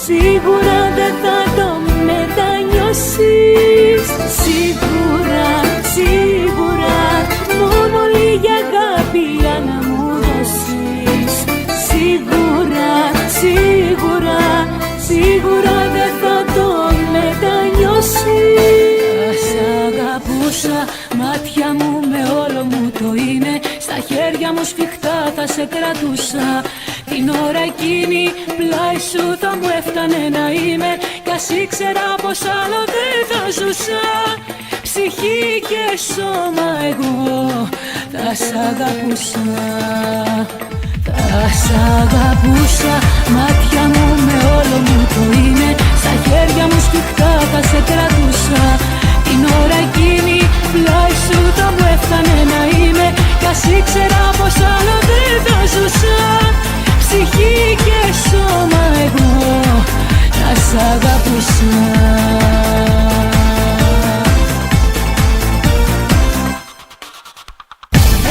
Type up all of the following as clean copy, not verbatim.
σίγουρα δεν θα το μετανιώσεις. Σίγουρα, σίγουρα, μόνο λίγη αγάπη να μου δώσεις. Σίγουρα, σίγουρα, σίγουρα δεν θα το μετανιώσεις. Θα σ' αγαπούσα, μάτια μου με όλο μου το είναι. Στα χέρια μου σφιχτά θα σε κρατούσα. Την ώρα εκείνη πλάι σου θα μου έφτανε να είμαι. Κι ας ήξερα πως άλλο δεν θα ζούσα. Ψυχή και σώμα εγώ θα σ' αγαπούσα. Θα σ' αγαπούσα, μάτια μου με όλο μου το είναι. Στα χέρια μου σφιχτά θα σε κρατούσα. Την ώρα εκείνη πλάι σου θα μου έφτανε να είμαι. Κι ας ήξερα πως άλλο δεν θα ζούσα. Ψυχή και σώμα εγώ θα σ' αγαπούσα.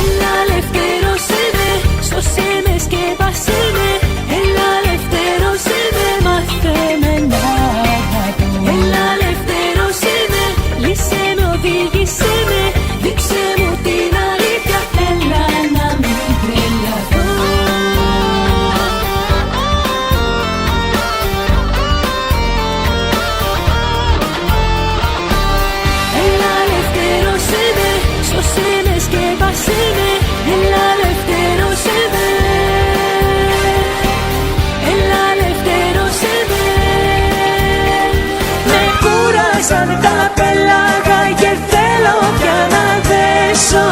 Έλα ελευθέρωσέ με, σώσέ με, σκέπασέ με. Έλα ελευθέρωσέ με, μάθε με να αγαπώ. Έλα ελευθέρωσέ με, λύσέ με, οδήγησέ με. Δείξε μου την αλήθεια, έλα να μην τρελαθώ. Έλα ελευθέρωσέ με, σώσέ με, σκέπασέ με. Έλα ελευθέρωσέ με. Έλα ελευθέρωσέ με. Με κούρασαν τα πέλαγα και θέλω πια να δέσω.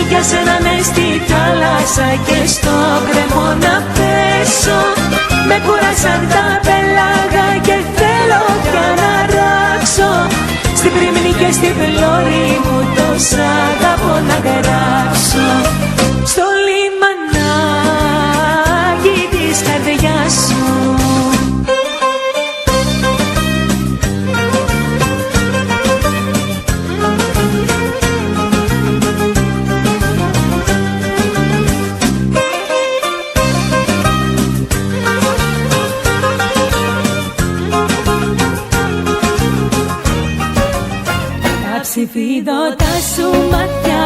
Για σένα ναι στη θάλασσα και στο κρεμό να πέσω. Με κούρασαν τα πέλαγα και θέλω πια να ράξω. Στην πρίμνη και στην πλώρη μου τόσα αγαπώ να γράψω. Στο λιμανάκι της καρδιάς σου. Ψηφίδωτα σου μάτια,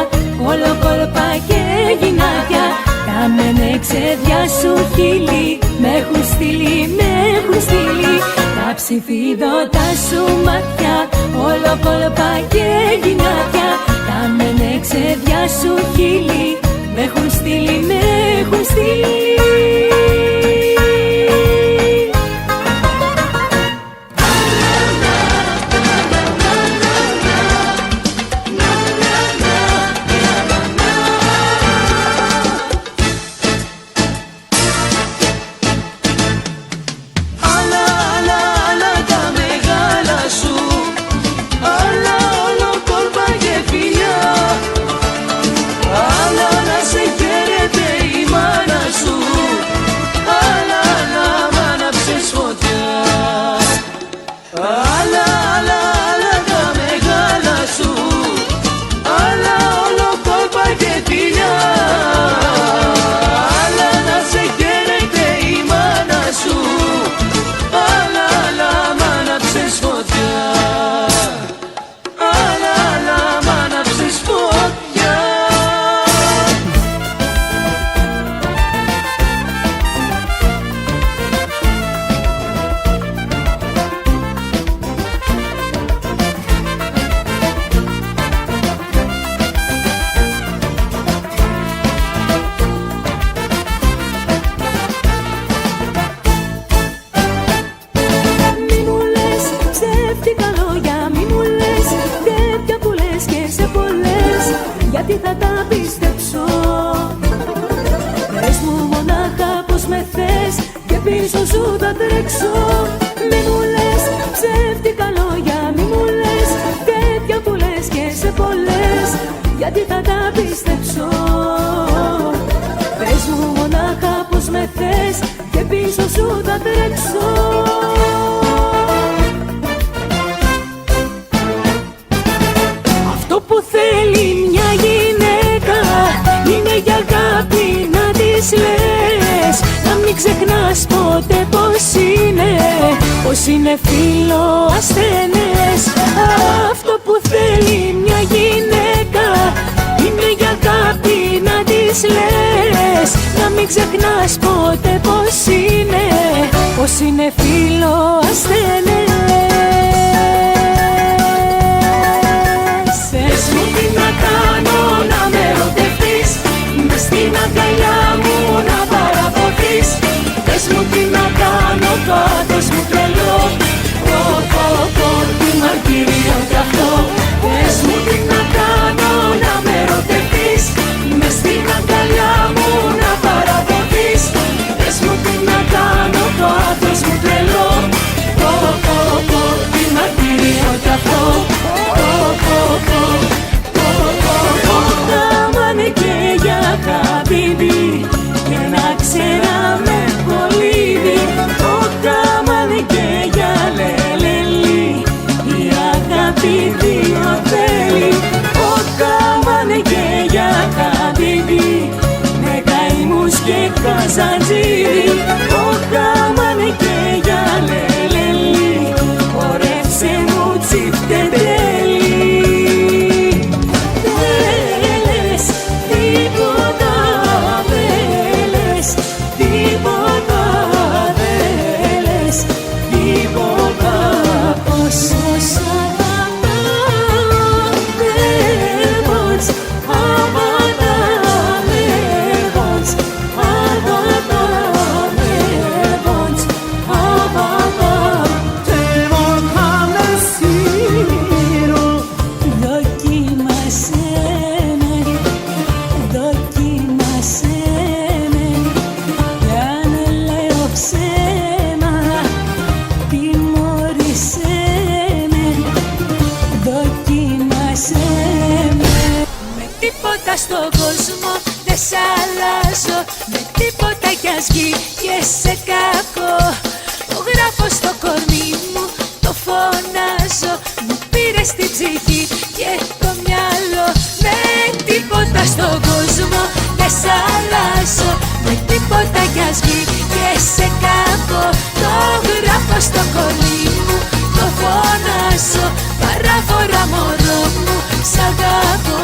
όλο κόλπα και γυνάτια. Τα μενεξέδια σου χείλη με έχουν στείλει, με έχουν στείλει. Τα ψηφίδωτα σου μάτια, όλο κόλπα και γυνάτια. Τα μενεξέδια σου χείλη με έχουν στείλει, με έχουν στείλει. Γιατί θα τα πιστέψω. Πες μου μονάχα πως με θες και πίσω σου θα τρέξω. Μη μου λες ψεύτικα λόγια, μη μου λες τέτοια που λες και σε πολλές. Γιατί θα τα πιστέψω. Πες μου μονάχα πως με θες και πίσω σου θα τρέξω. Αυτό που θέλει μια γυναίκα είναι για αγάπη να της λες. Να μην ξεχνάς ποτέ πως είναι είναι φίλο ασθενές. Αυτό που θέλει μια γυναίκα είναι για αγάπη να της λες, να μην ξεχνάς ποτέ πως είναι, πως είναι φίλο ασθενές. Πες μου τι να κάνω να με ερωτευτείς, μες στην αγκαλιά μου να παραπονείς. Πες μου τι να κάνω, πάθος μου τρελό, τι μαρτύριο κι αυτό. Πες μου τι να κάνω να με ερωτευτείς, μες στην αγκαλιά μου να παραπονείς. Πες μου τι να κάνω, πάθος μου τρελό, τι μαρτύριο κι αυτό. Κάμανε και για χαμπίμπι και να ξέραμε κολύμπι. Κάμανε και για λελελί, η αγάπη δύο θέλει. Κάμανε και για χαμπίμπι με καημούς και καζαντζίρι. Κάμανε και για λελελί, χορέψε μου τσιφτετέλι. Στον κόσμο δεν σ' αλλάζω, με τίποτα κι ας βγει και σε κακό. Το γράφω στο κορμί μου, το φωνάζω, μου πήρες την ψυχή και το μυαλό. Με τίποτα στον κόσμο δεν σ' αλλάζω, με τίποτα κι ας βγει και σε κακό. Το γράφω στο κορμί μου, το φωνάζω, παράφορα μωρό μου, σ' αγαπώ.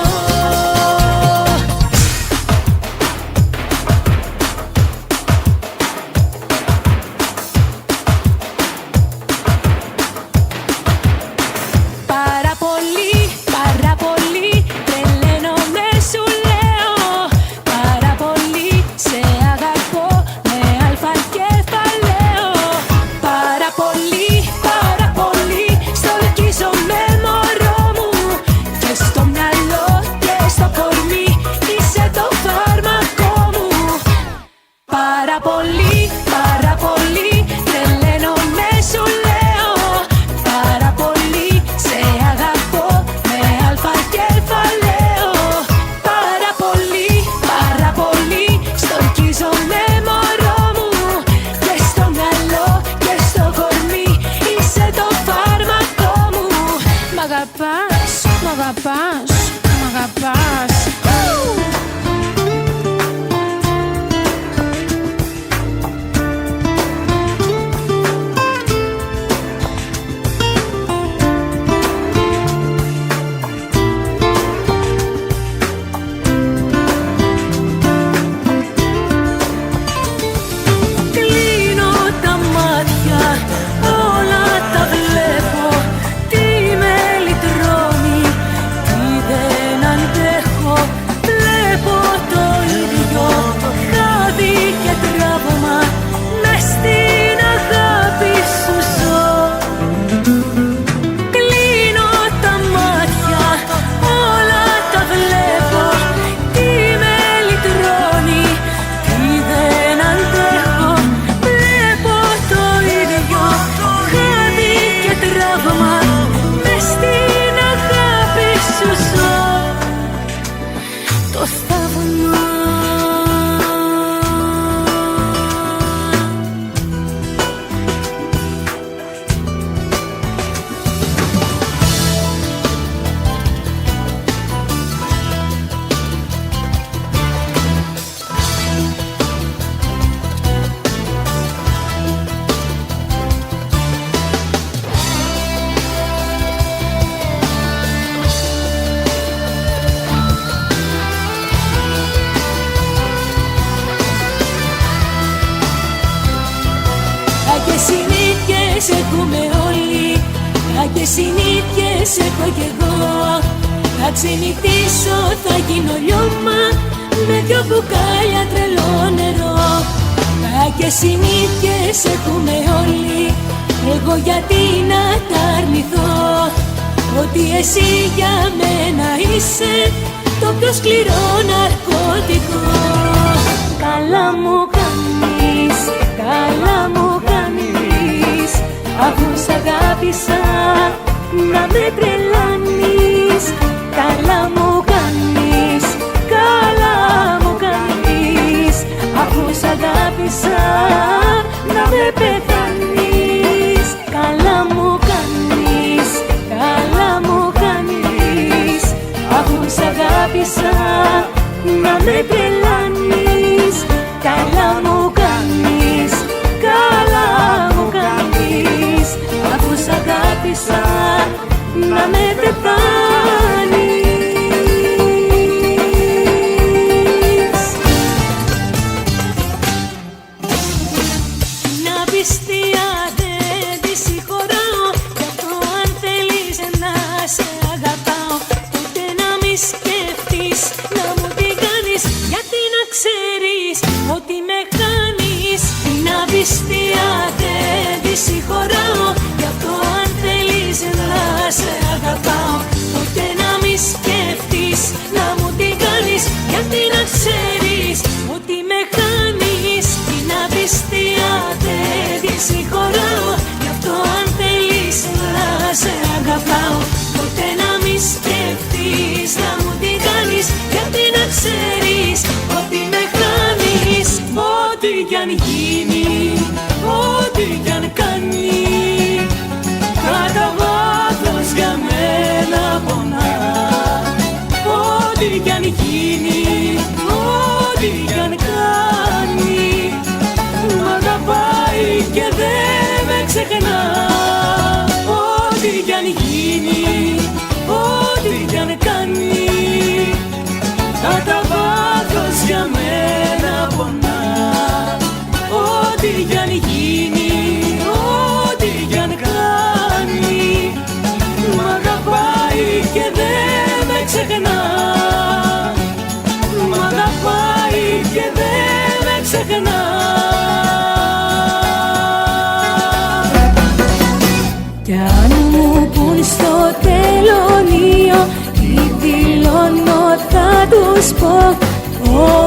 Τι με λυτρώνει, τι δεν αντέχω. έχουμε όλοι. Κακές συνήθειες έχω κι εγώ. Θα ξενυχτήσω, θα γίνω λιώμα με 2 μπουκάλια τρελό νερό. Κακές συνήθειες έχουμε όλοι. Εγώ γιατί να τα αρνηθώ? Ότι εσύ για μένα είσαι το πιο σκληρό ναρκωτικό. Καλά μου κάνεις, καλά μου κάνεις, αφού σ' αγάπησα να με τρελάνεις. Καλά μου κάνεις, καλά μου κάνεις, αφού σ' αγάπησα να με πεθάνεις. Καλά μου κάνεις, καλά μου κάνεις, αφού σ' αγάπησα να με τρελάνεις. Καλά μου κάνεις, καλά μου κάνεις, αφού σ' αγάπησα να με πεθάνεις. Την απιστία δεν τη συγχωράω, γι' αυτό αν θέλεις να σε αγαπάω, τότε να μη σκεφτείς να μου την κάνεις, γιατί να ξέρεις ότι με χάνεις. Την απιστία δεν τη συγχωράω, γι' αυτό αν θέλεις να σε αγαπάω, τότε να μη σκεφτείς να μου την κάνεις, γιατί να ξέρεις ότι με χάνεις. Την απιστία δεν τη συγχωράω, γι' αυτό αν θέλεις να σε αγαπάω, τότε να μη σκεφτείς να μου την κάνεις, γιατί να ξέρεις ότι με χάνεις. Ό,τι κι αν γίνει, ό,τι κι αν κάνει, κατά βάθος για μένα πονά. Ό,τι κι αν γίνει, ό,τι κι αν κάνει, μ' αγαπάει και δεν με ξεχνά. Ό,τι κι αν γίνει, ό,τι κι αν κάνει, κατά βάθος για μένα πονά. Ό,τι κι αν γίνει, ό,τι κι αν κάνει, μ' αγαπάει και δεν με ξεχνά. Μ' αγαπάει και δεν με ξεχνά. Κι αν μου πουν στο τελωνίο τι δηλώνω, θα τους πω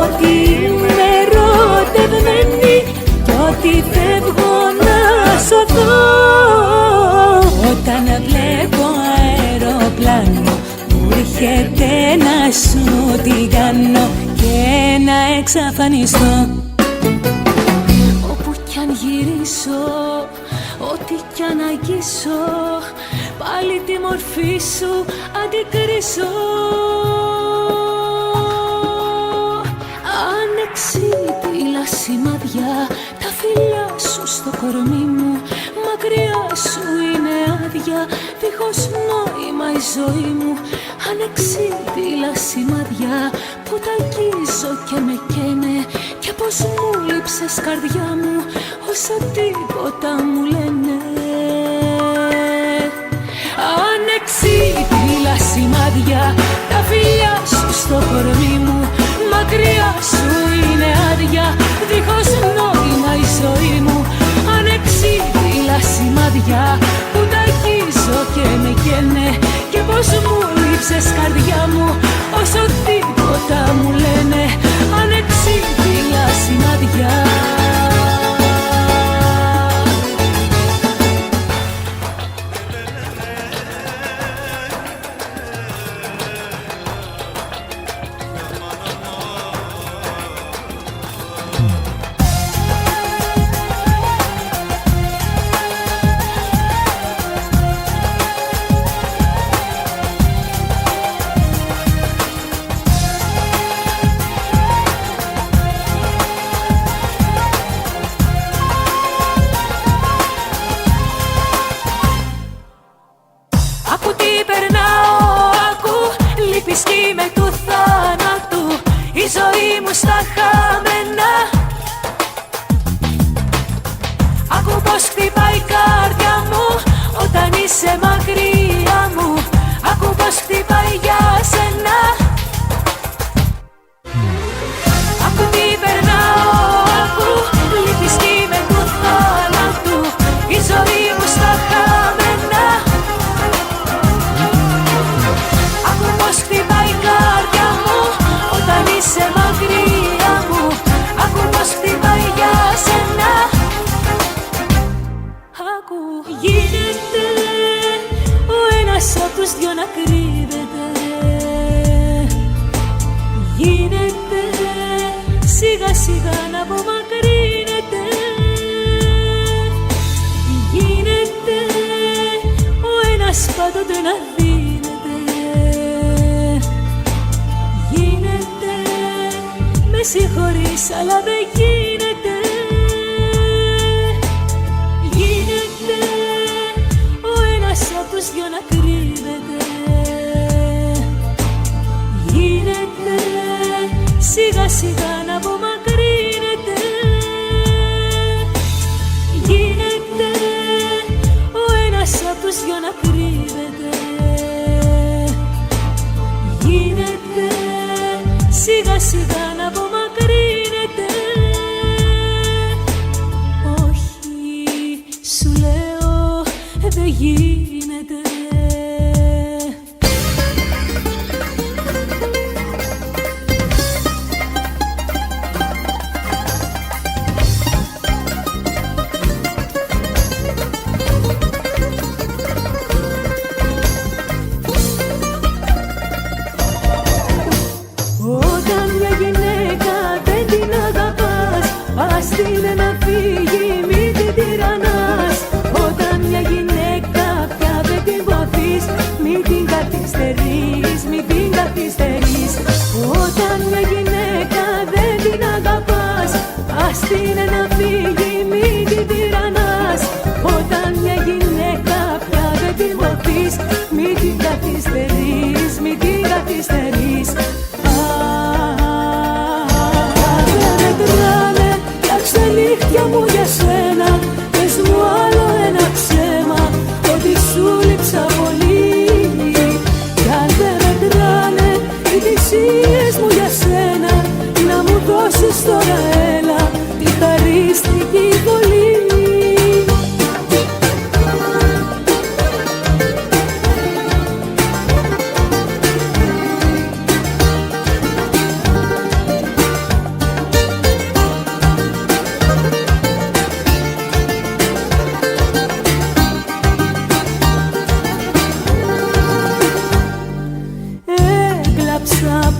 ότι είμαι ερωτευμένη κι ότι φεύγω να σωθώ. Όταν βλέπω αεροπλάνο μου έρχεται να σου την κάνω και να εξαφανιστώ. Όπου κι αν γυρίσω, ό,τι κι αν αγγίσω, πάλι τη μορφή σου αντικρίσω. Ανεξίτηλα σημάδια, τα φιλιά σου στο κορμί μου, μακριά σου είναι άδεια, δίχως νόημα η ζωή μου. Ανεξίτηλα σημάδια που τα αγγίζω και με καίνε, και πως μου λείψες καρδιά μου όσο τίποτα μου λένε. Ανεξίτηλα σημάδια, τα φιλιά σου στο κορμί μου, μακριά σου είναι άδεια, δίχως νόημα η ζωή μου. Ανεξίτηλα σημάδια που τα αγγίζω και με καίνε, και πως μου λείψες καρδιά μου όσο τίποτα μου λένε. Ανεξίτηλα σημάδια. Σκήμε του θάνατου, η ζωή μου στα χαμένα. Ακού πως χτυπάει η καρδιά μου Γίνεται ο ένας απ' τους δυο να κρύβεται. Γίνεται σιγά σιγά να απομακρύνεται. Γίνεται ο ένας πάντοτε να δίνεται. Γίνεται, με συγχωρείς αλλά δεν γίνεται. Γίνεται ο ένας απ' τους δυο να κρύβεται. Γίνεται σιγά σιγά να απομακρύνεται. Γίνεται ο ένας απ' τους δυο να κρύβεται. Γίνεται σιγά σιγά να απομακρύνεται. Όχι, σου λέω, δεν γίνεται. Όταν μια γυναίκα δεν την αγαπάς, ας την να φύγει, μην την τυραννάς. Όταν μια γυναίκα πια δεν την βοηθείς, μην την καθυστερείς, μην την καθυστερείς. Όταν μια γυναίκα δεν την αγαπάς, ας την να φύγει, μην την τυραννάς. Όταν μια γυναίκα πια δεν την βοηθείς, μην την καθυστερείς, μην την καθυστερείς. Νύχτια μου για σένα, πες μου άλλο ένα ψέμα, ότι σου λείψα πολύ. Κι αν δεν μετράνε οι θυσίες μου για σένα, να μου δώσεις τώρα έλα τη χαρίστικη βολή.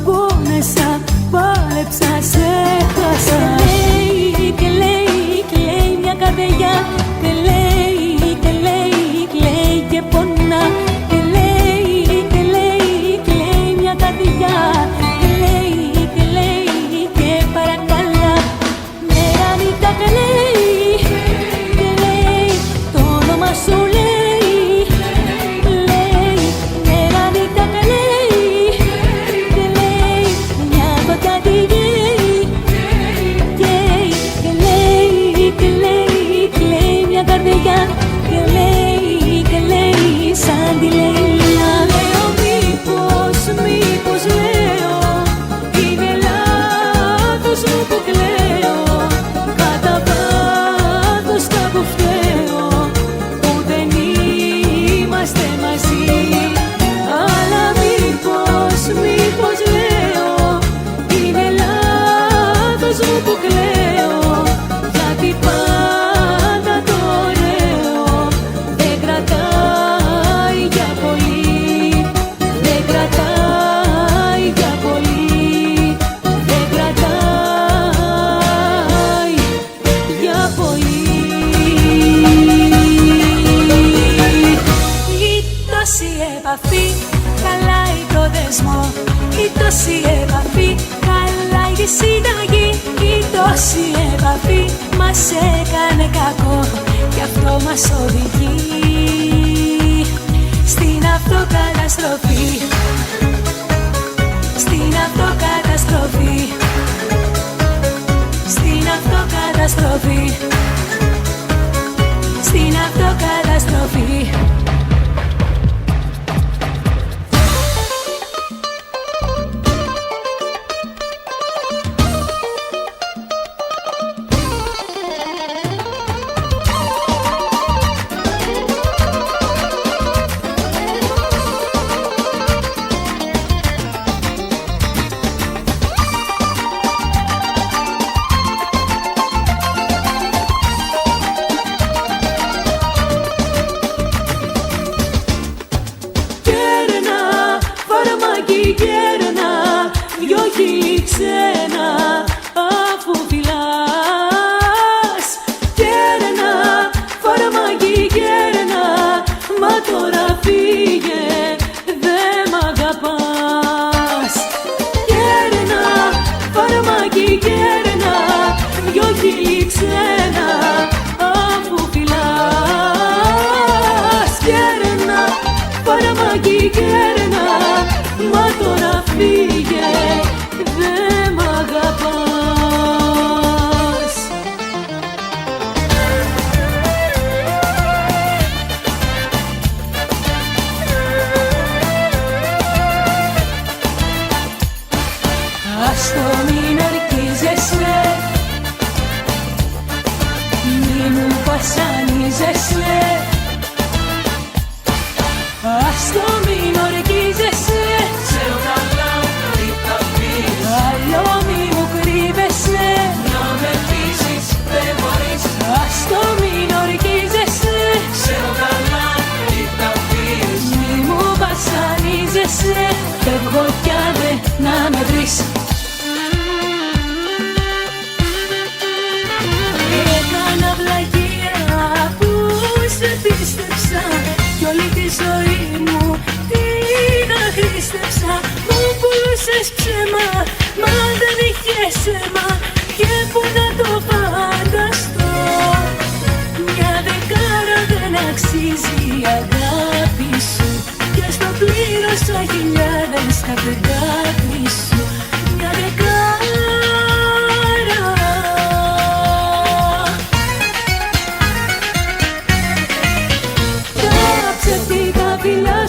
Πόνεσα, πάλεψα, σε χάσα. Και λέει μια καρδιά. Και λέει και πονά. Και λέει μια καρδιά. Και λέει και παρακαλά. Μέρα νύχτα και λέει το όνομα σου λέει. Μέρα νύχτα και και λέει σαν τη Λέιλα. Λέω μήπως λέω, είναι λάθος μου που κλαίω. Κατά βάθος κάπου φταίω που δεν είμαστε μαζί. Αλλά μήπως λέω, είναι λάθος μου που κλαίω. Γιατί πάντα το ωραίο δεν κρατάει για πολύ. Δεν κρατάει για πολύ. Δεν κρατάει για πολύ. Η τόση επαφή χαλάει το δεσμό. Η τόση επαφή χαλάει τη συνταγή. Η τόση επαφή μας έκανε κακό κι αυτό μας οδηγεί στην αυτοκαταστροφή. Στην αυτοκαταστροφή. Στην αυτοκαταστροφή. Στην αυτοκαταστροφή. σέρνα, παραμάκι κέρνα. Μα τώρα φύγε, δε μ' αγαπάς. Άστο μην αρκίζεσαι, μη μου βασανίζεσαι. Άστο μην ορκίζεσαι, ξέρω καλά τι θα πεις. Άλλο μη μου κρύβεσαι, να με πείσεις δεν μπορείς. Άστο μην ορκίζεσαι, ξέρω καλά τι θα πεις. Μη μου βασανίζεσαι, φεύγω κι άντε να με βρεις. Έκανα βλαγία που σε πίστεψα κι όλη τη ζωή μου την αχρήστεψα. Μου πουλούσες ψέμα, μα δεν είχες αίμα και που να το φανταστώ. Μια δεκάρα δεν αξίζει η αγάπη σου και στο πλήρωσα χιλιάδες τα πεντάκρι σου. Μια δεκάρα.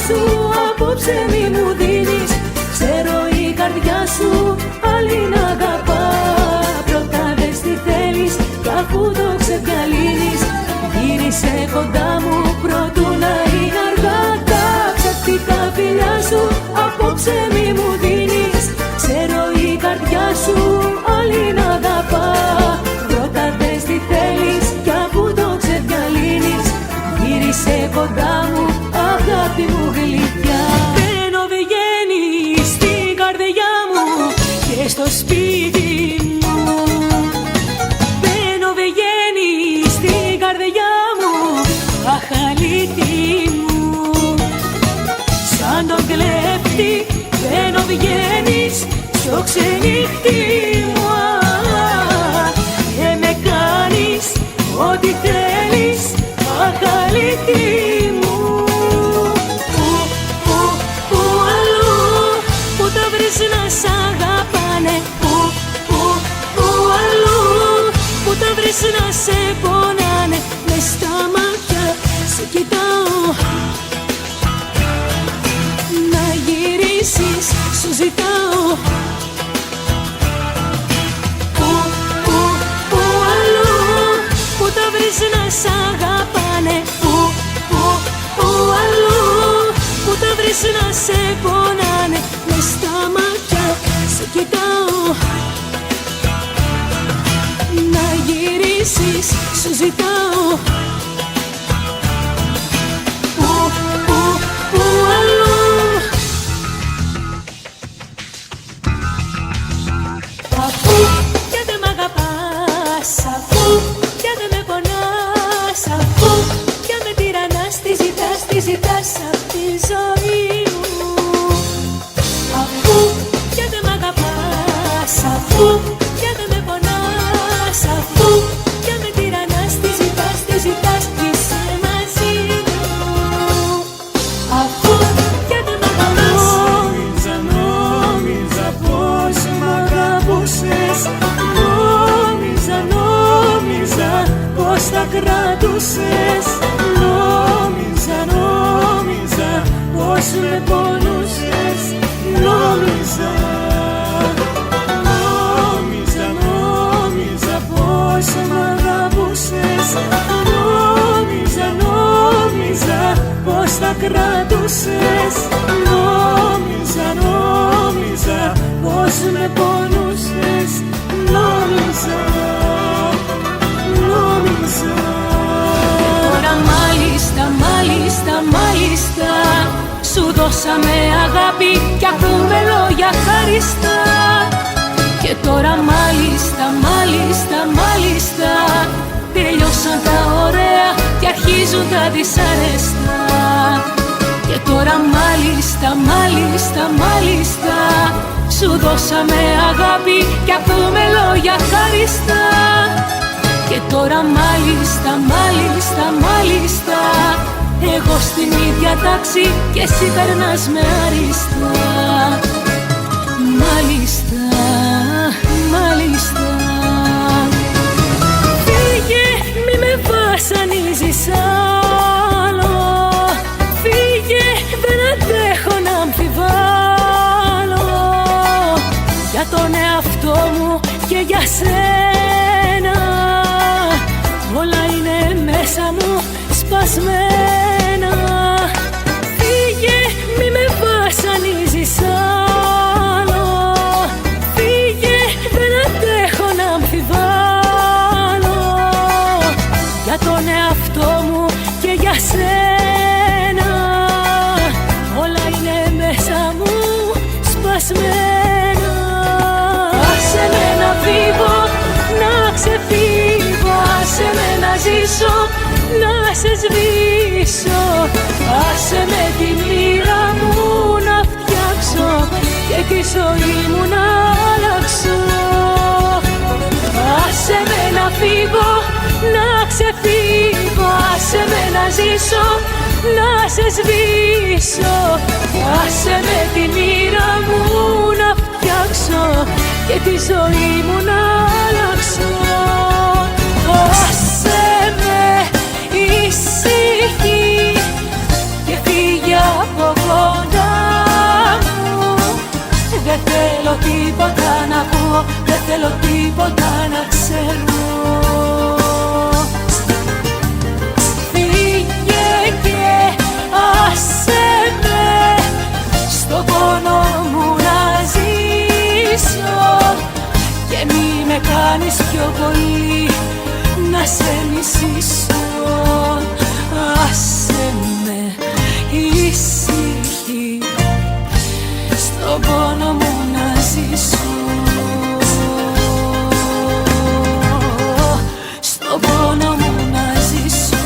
Σου απόψε μη μου δίνεις, ξέρω η καρδιά σου άλλη να αγαπά. Πρώτα δες τι θέλεις κι αφού το ξεπιαλύνεις, γύρισε κοντά μου προτού να είναι αργά. Τα ψευτικά φιλιά σου απόψε μη μου δίνεις, ξέρω η καρδιά σου άλλη να αγαπά. Πρώτα δες τι θέλεις κι αφού το ξεπιαλύνεις, γύρισε κοντά μου αγάπη μου γλυκιά. Μπαίνω βγαίνει στην καρδιά μου και στο σπίτι μου. Μπαίνω βγαίνει στην καρδιά μου, αχαλίτη μου. Σαν τον κλέφτη μπαίνω βγαίνεις στο ξενύχτη μου. Και με κάνεις ό,τι θέλεις, αχαλίτη μου. Να σ' αγαπάνε, που αλλού, που τα βρεις να σε πονάνε. Μες στα μάτια σε κοιτάω, να γυρίσεις σου ζητάω. Που αλλού, που τα βρεις να σ' αγαπάνε, που αλλού, που τα βρεις να σε πονάνε. Μες στα μάτια σε κοιτάω, να γυρίσεις σου ζητάω. Που αλλού. Αφού κι δεν μ' αγαπάς, αφού κι δεν με πονάς, αφού κι με τυραννάς, τη ζητάς απ' τη ζωή μου. Αφού κι δεν μ' αγαπάς, αφού κι δεν με πονάς, αφού κι με τυραννάς, τη ζητάς, είσαι μαζί μου. Αφού κι δεν μ' αγαπάς. Νόμιζα πως μ' αγαπούσες, νόμιζα πως θα κρατούσες. Νόμιζα πως με πονούσες. Νόμιζα πως μ' αγαπούσες. Νόμιζα πως θα κρατούσες. Νόμιζα πως με πονούσες. Νόμιζα. Τώρα μάλιστα σου δώσαμε αγάπη κι ακούμε λόγια χαριστά. Και τώρα μάλιστα τελειώσαν τα ωραία και αρχίζουν τα δυσαρεστά. Και τώρα μάλιστα σου δώσαμε αγάπη κι ακούμε λόγια χαριστά. Και τώρα μάλιστα εγώ στην τάξη και εσύ περνάς με αριστά. Μάλιστα, μάλιστα. Φύγε, μη με βασανίζεις άλλο. Φύγε, δεν αντέχω να αμφιβάλλω για τον εαυτό μου και για σένα. Όλα είναι μέσα μου σπασμένα. Φύγε, μη με βασανίζεις άλλο. Φύγε, δεν αντέχω να αμφιβάλλω για τον εαυτό μου και για σένα. Όλα είναι μέσα μου σπασμένα. Άσε με να φύγω, να ξεφύγω. Άσε με να ζήσω, να σε σβήσω. Άσε με τη μοίρα μου να φτιάξω και τη ζωή μου να αλλάξω. Άσε με να φύγω, να ξεφύγω. Άσε με να ζήσω, να σε σβήσω. Άσε με τη μοίρα μου να φτιάξω και τη ζωή μου να αλλάξω. Άσε με ησυχή και φύγε από κοντά μου. Δεν θέλω τίποτα να πω, δεν θέλω τίποτα να ξέρω. Φύγε και άσε με στον πόνο μου να ζήσω και μη με κάνεις πιο πολύ να σε μισήσω. Άσε με ησυχή στον πόνο μου να ζήσω. Στον πόνο μου να ζήσω.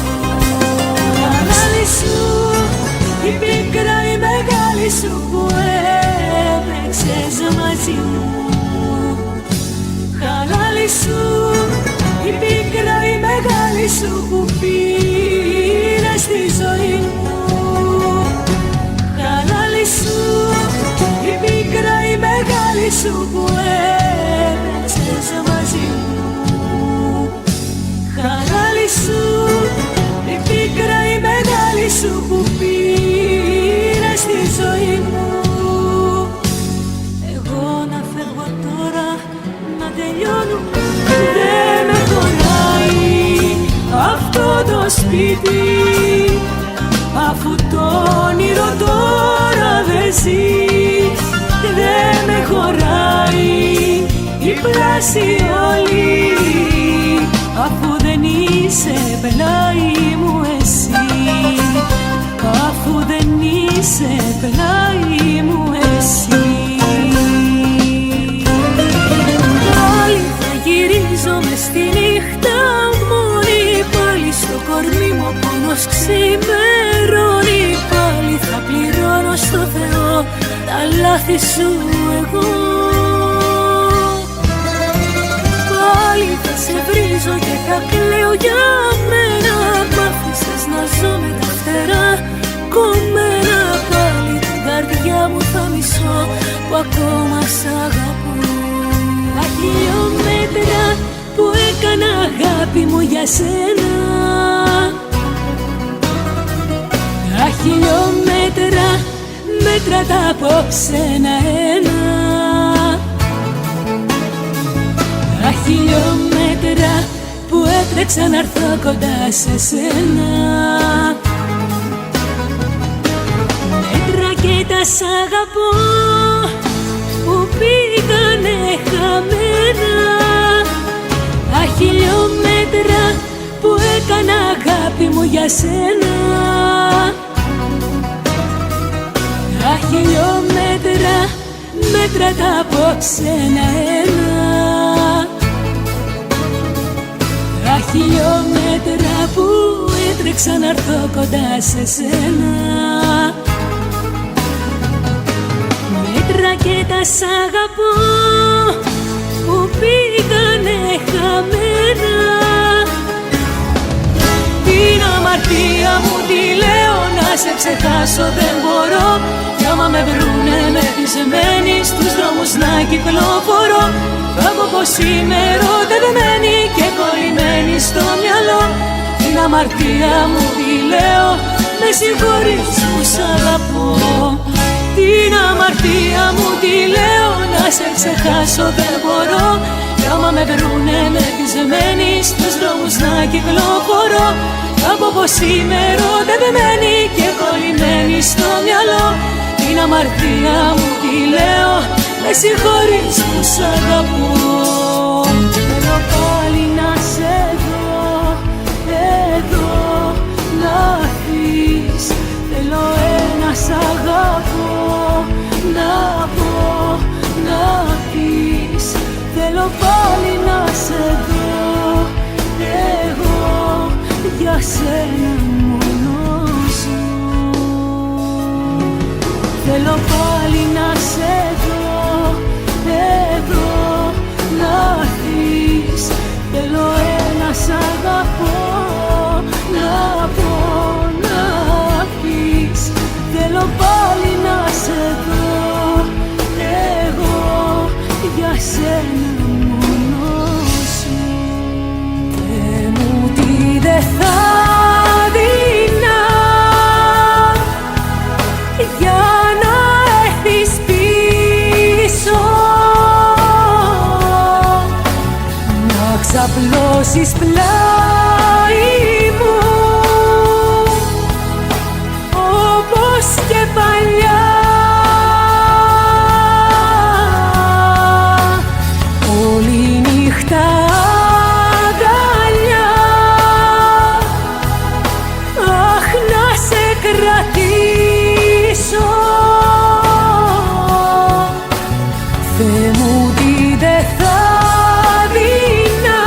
Χαλάλη σου η πίκρα η μεγάλη σου που έπαιξες μαζί μου. Χαλάλη σου η πίκρα η μεγάλη σου που πήρε στη ζωή μου. Χαλάλη σου η πίκρα η μεγάλη σου που έπαιξες μαζί μου. Χαλάλη σου η πίκρα η μεγάλη σου που πήρε στη ζωή μου. Εγώ να φεύγω τώρα, να τελειώνω, δεν με χωράει αυτό το σπίτι, αφού το όνειρο τώρα δεν ζει. Δεν με χωράει η πλάση όλη, αφού δεν είσαι πλάι μου εσύ. Αφού δεν είσαι πλάι μου εσύ. Πάλι θα γυρίζω μες στη νύχτα μόνη, πάλι στο κορμί μου ο πόνος ξημερώνει. Πάλι θα πληρώνω στο Θεό τα λάθη σου εγώ. Πάλι θα σε βρίζω και θα κλαίω για μένα. Μ' άφησες να ζω με τα φτερά κομμένα. Πάλι την καρδιά μου θα μισώ που ακόμα σ' αγαπώ. Τα χιλιόμετρα που έκανα αγάπη μου για σένα, τα χιλιόμετρα μέτρα τα απόψε ένα-ένα. Τα χιλιόμετρα που έτρεξα να έρθω κοντά σε σένα. Μέτρα και τα σ' αγαπώ που πήγανε χαμένα. Τα χιλιόμετρα που έκανα αγάπη μου για σένα. Τα χιλιόμετρα μέτρα τα απόψε ένα-ένα. Τα χιλιόμετρα που έτρεξα να έρθω κοντά σε σένα. Μέτρα και τα σ' αγαπώ που πήγανε χαμένα. Την αμαρτία μου τη λέω να σε ξεχάσω δεν μπορώ. Κι άμα με βρουνε μεθυσμένη στους δρόμους να κυκλοφορώ, θα πω πως είμαι ερωτευμένη και κολλημένη στο μυαλό. Την αμαρτία μου τη λέω, με συγχωρείς που σ' αγαπώ. Την αμαρτία μου τη λέω, να σε ξεχάσω δεν μπορώ. Κι άμα με βρουνε μεθυσμένη στους δρόμους να κυκλοφορώ, θα πω πως είμαι ερωτευμένη και κολλημένη στο μυαλό. Την αμαρτία μου τη λέω, με συγχωρείς που σ' αγαπώ. Θέλω πάλι να σε δω, εδώ να έρθεις. Θέλω ένα σ' αγαπώ, να πω, να πεις. Θέλω πάλι να σε δω, εγώ για σένα μόνο ζω. Θέλω πάλι να σε δω, εδώ να έρθεις. Θέλω ένα σ' αγαπώ, να πω, να πεις. Θέλω πάλι να σε δω, εγώ για σένα μόνο σου. Θεέ μου τι δεν θα δεινά για να έρθεις πίσω, να ξαπλώσεις πλάι μου όπως και παλιά. Όλη νύχτα αγκαλιά, αχ να σε κρατήσω. Θεέ μου τι δεν θα δεινά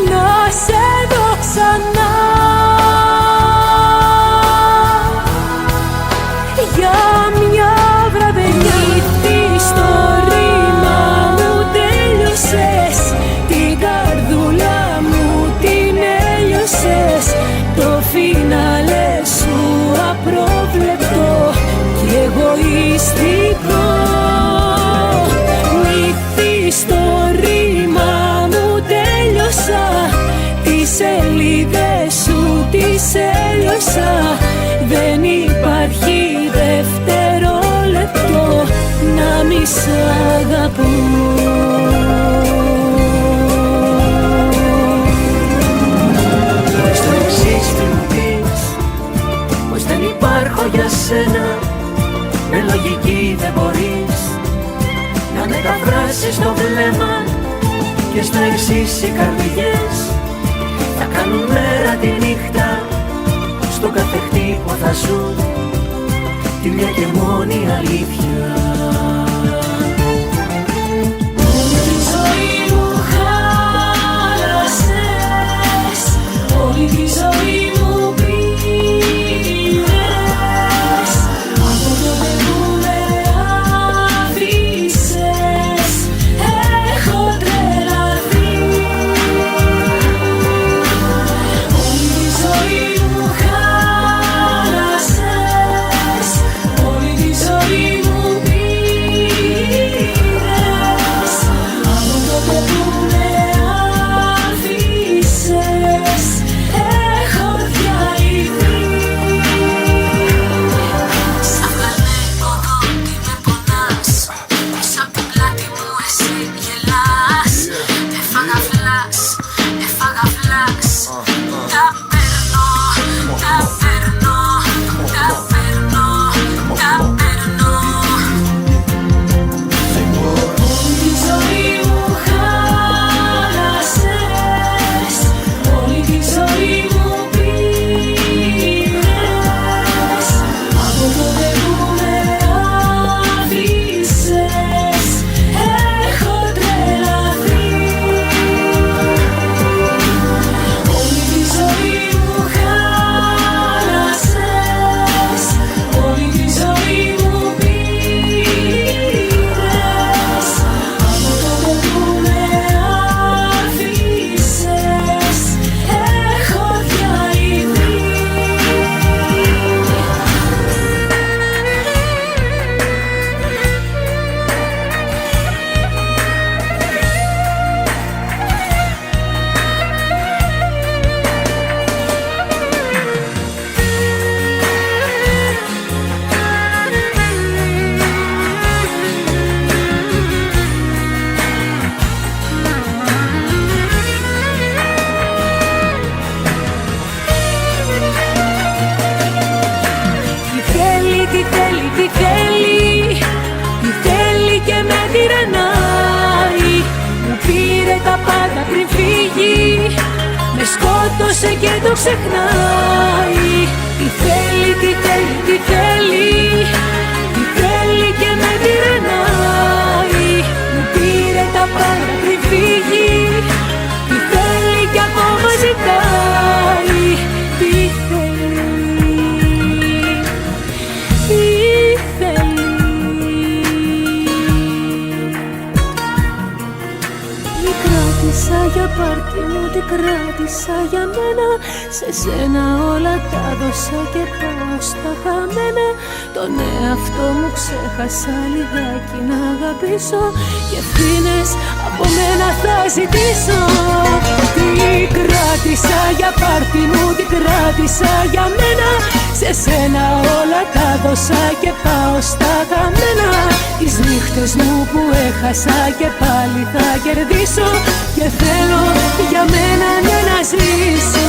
να σε δω ξανά. Για μια βραδινή στο ρήμα μου τέλειωσες, την καρδούλα μου την έλειωσες. Το φινάλε σου απρόβλεπτο κι εγωιστικό. Νύχτη στο ρήμα μου τέλειωσα, τις σελίδες σου τις έλειωσα. Δεν υπάρχει δευτερόλεπτο να μη σ' αγαπώ. Στο εξής τι μου πεις, πως δεν υπάρχω για σένα. Με λογική δεν μπορείς να μεταφράσεις το βλέμμα. Και στο εξής οι καρδιές θα κάνουν μέρα τη νύχτα. Στον κάθε χτύπο θα ζουν τη μια και μόνη αλήθεια. Όλη τη ζωή μου χάλασες, όλη τη ζωή μου πήρες. Από τότε που με άφησες έχω τρελαθεί. Όλη τη ζωή μου χάλασες, όλη τη ζωή μου πήρες. πάντα πριν φύγει. Με σκότωσε και το ξεχνάει. Τι θέλει, τι θέλει, τι θέλει, τι θέλει και με τυραννάει. Μου πήρε τα πάντα πριν φύγει. Τι θέλει κι ακόμα ζητάει. Τι θέλει, τι θέλει. Τι κράτησα για πάρτι μου, τι κράτησα για μένα. Σε σένα όλα τα δώσα και πάω στα χαμένα. Τον εαυτό μου ξέχασα λιγάκι να αγαπήσω. Και ευθύνες από μένα θα ζητήσω. Τι κράτησα για πάρτι μου, τι κράτησα για μένα. Σε σένα όλα τα δώσα και πάω στα χαμένα. Τις νύχτες μου που έχασα και πάλι θα κερδίσω. Και θέλω για μένα ναι να ζήσω.